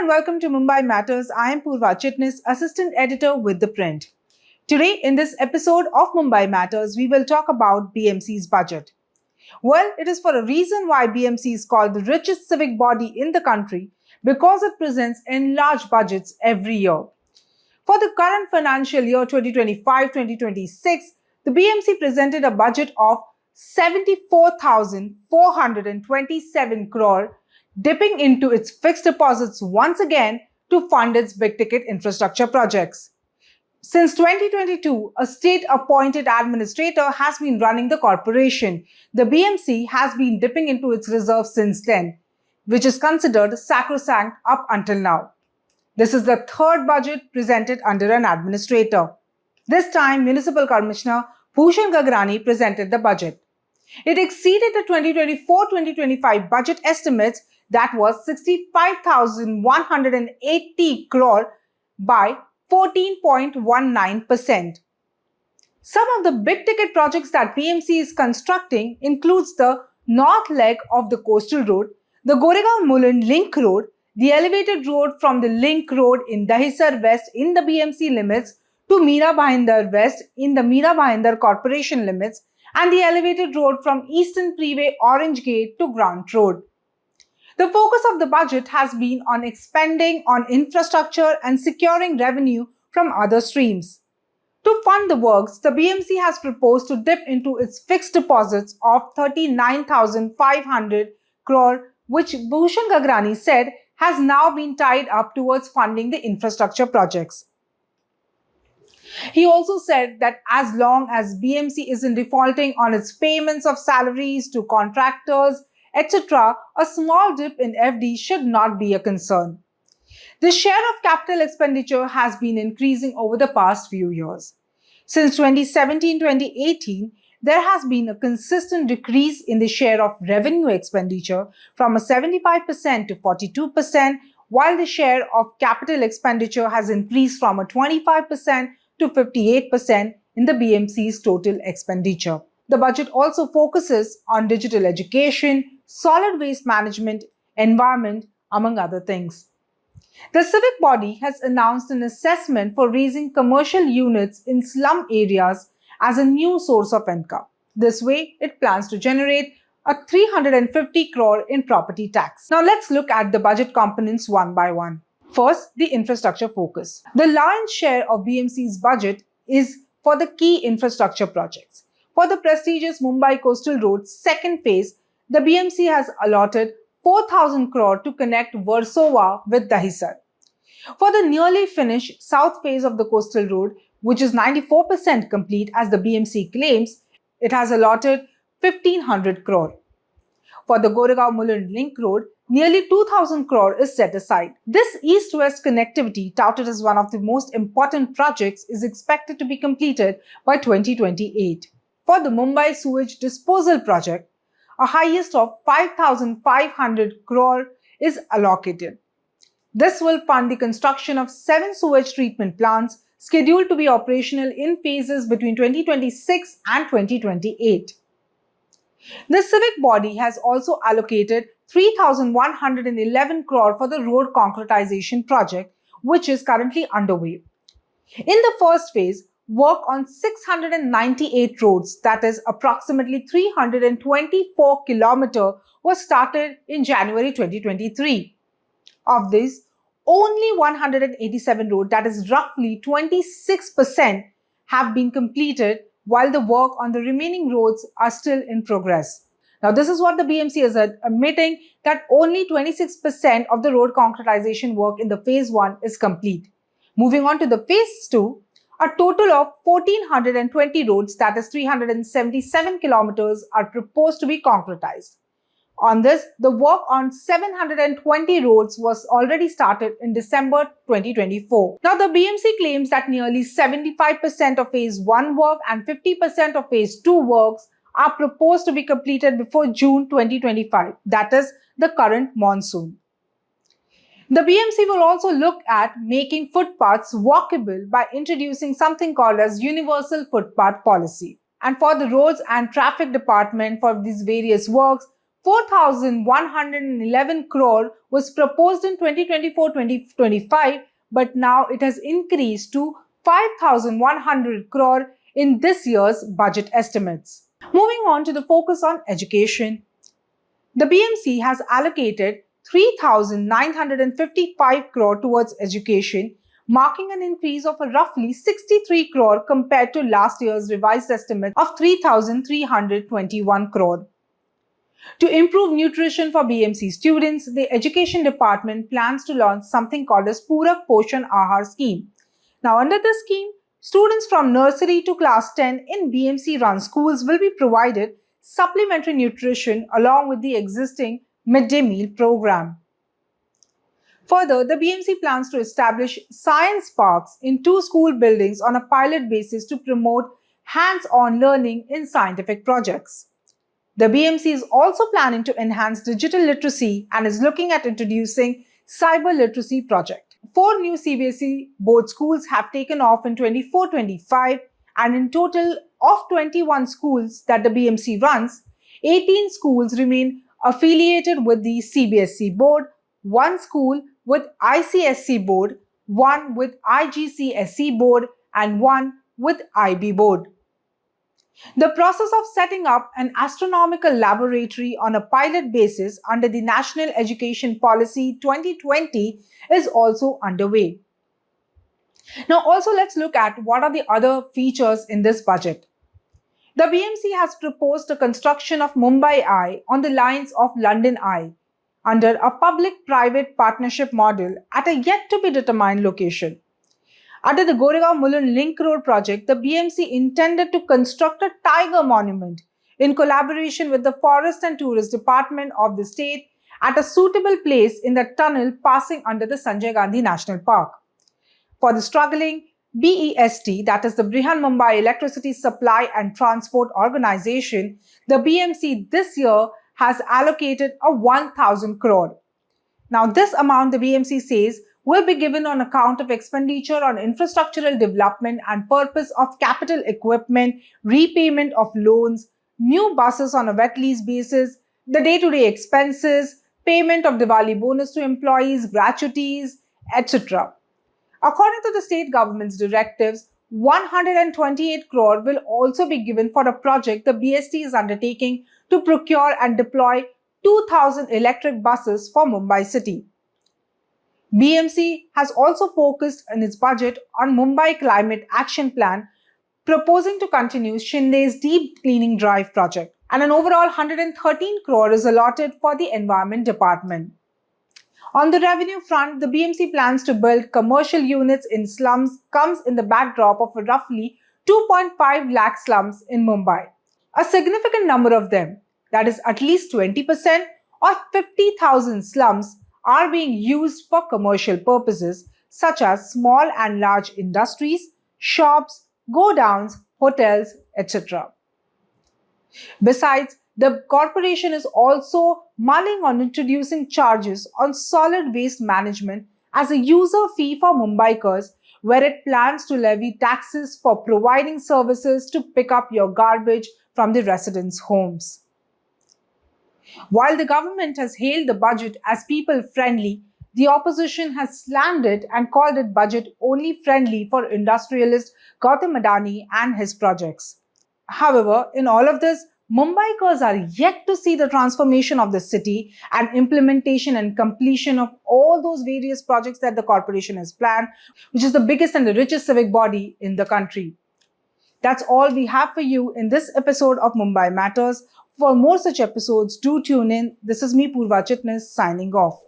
welcome to Mumbai Matters. I am Purva Chitnis, Assistant Editor with The Print. Today, in this episode of Mumbai Matters, we will talk about BMC's budget. Well, it is for a reason why BMC is called the richest civic body in the country because it presents enlarged budgets every year. For the current financial year 2025-2026, the BMC presented a budget of 74,427 crore, dipping into its fixed deposits once again to fund its big-ticket infrastructure projects. Since 2022, a state-appointed administrator has been running the corporation. The BMC has been dipping into its reserves since then, which is considered sacrosanct up until now. This is the third budget presented under an administrator. This time, Municipal Commissioner Bhushan Gagrani presented the budget. It exceeded the 2024-2025 budget estimates that was 65,180 crore by 14.19%. Some of the big-ticket projects that BMC is constructing includes the north leg of the coastal road, the Goregaon-Mulund Link Road, the elevated road from the Link Road in Dahisar West in the BMC limits to Mira Bhayandar West in the Mira Bhayandar Corporation limits, and the elevated road from Eastern Freeway Orange Gate to Grant Road. The focus of the budget has been on expanding on infrastructure and securing revenue from other streams. To fund the works, the BMC has proposed to dip into its fixed deposits of 39,500 crore, which Bhushan Gagrani said has now been tied up towards funding the infrastructure projects. He also said that as long as BMC isn't defaulting on its payments of salaries to contractors, etc., a small dip in FD should not be a concern. The share of capital expenditure has been increasing over the past few years. Since 2017-2018, there has been a consistent decrease in the share of revenue expenditure from a 75% to 42%, while the share of capital expenditure has increased from a 25% to 58% in the BMC's total expenditure. The budget also focuses on digital education, solid waste management, environment, among other things. The civic body has announced an assessment for raising commercial units in slum areas as a new source of income. This way, it plans to generate a 350 crore in property tax. Now let's look at the budget components one by one. First, the infrastructure focus. The lion's share of BMC's budget is for the key infrastructure projects. For the prestigious Mumbai Coastal Road second phase, the BMC has allotted 4,000 crore to connect Versova with Dahisar. For the nearly finished south phase of the coastal road, which is 94% complete as the BMC claims, it has allotted 1,500 crore. For the Goregaon-Mulund Link Road, nearly 2,000 crore is set aside. This east-west connectivity, touted as one of the most important projects, is expected to be completed by 2028. For the Mumbai Sewage Disposal Project, a highest of 5,500 crore is allocated. This will fund the construction of 7 sewage treatment plants scheduled to be operational in phases between 2026 and 2028. The civic body has also allocated 3,111 crore for the road concretization project, which is currently underway. In the first phase, work on 698 roads, that is approximately 324 kilometers, was started in January 2023. Of this, only 187 roads, that is roughly 26%, have been completed, while the work on the remaining roads are still in progress. Now, this is what the BMC is admitting, that only 26% of the road concretization work in the phase 1 is complete. Moving on to the phase 2, a total of 1,420 roads, that is 377 kilometers, are proposed to be concretized. On this, the work on 720 roads was already started in December 2024. Now, the BMC claims that nearly 75% of phase 1 work and 50% of phase 2 works are proposed to be completed before June 2025, that is the current monsoon. The BMC will also look at making footpaths walkable by introducing something called as Universal Footpath Policy. And for the Roads and Traffic Department, for these various works, 4,111 crore was proposed in 2024-2025, but now it has increased to 5,100 crore in this year's budget estimates. Moving on to the focus on education. The BMC has allocated 3,955 crore towards education, marking an increase of roughly 63 crore compared to last year's revised estimate of 3,321 crore. To improve nutrition for BMC students, the Education Department plans to launch something called as Purak Poshan Ahar scheme. Now, under this scheme, students from nursery to class 10 in BMC-run schools will be provided supplementary nutrition along with the existing midday meal program. Further, the BMC plans to establish science parks in 2 school buildings on a pilot basis to promote hands-on learning in scientific projects. The BMC is also planning to enhance digital literacy and is looking at introducing cyber literacy project. 4 new CBSE board schools have taken off in 24-25, and in total of 21 schools that the BMC runs, 18 schools remain affiliated with the CBSE board, 1 school with ICSE board, 1 with IGCSE board, and 1 with IB board. The process of setting up an astronomical laboratory on a pilot basis under the National Education Policy 2020 is also underway. Now, also let's look at what are the other features in this budget. The BMC has proposed a construction of Mumbai Eye on the lines of London Eye under a public-private partnership model at a yet-to-be-determined location. Under the Goregaon-Mulund Link Road project, the BMC intended to construct a tiger monument in collaboration with the Forest and Tourist Department of the state at a suitable place in the tunnel passing under the Sanjay Gandhi National Park. For the struggling BEST, that is the Brihan Mumbai Electricity Supply and Transport Organization, the BMC this year has allocated a 1,000 crore. Now, this amount, the BMC says, will be given on account of expenditure on infrastructural development and purpose of capital equipment, repayment of loans, new buses on a wet lease basis, the day-to-day expenses, payment of Diwali bonus to employees, gratuities, etc. According to the state government's directives, 128 crore will also be given for a project the BST is undertaking to procure and deploy 2,000 electric buses for Mumbai city. BMC has also focused in its budget on Mumbai Climate Action Plan, proposing to continue Shinde's deep cleaning drive project, and an overall 113 crore is allotted for the Environment Department. On the revenue front, the BMC plans to build commercial units in slums comes in the backdrop of roughly 2.5 lakh slums in Mumbai. A significant number of them, that is at least 20% or 50,000 slums, are being used for commercial purposes such as small and large industries, shops, go-downs, hotels, etc. Besides, the corporation is also mulling on introducing charges on solid waste management as a user fee for Mumbaikars, where it plans to levy taxes for providing services to pick up your garbage from the residents' homes. While the government has hailed the budget as people-friendly, the opposition has slandered and called it budget only friendly for industrialist Gautam Adani and his projects. However, in all of this, Mumbaikars are yet to see the transformation of the city and implementation and completion of all those various projects that the corporation has planned, which is the biggest and the richest civic body in the country. That's all we have for you in this episode of Mumbai Matters. For more such episodes, do tune in. This is me, Purva Chitnis, signing off.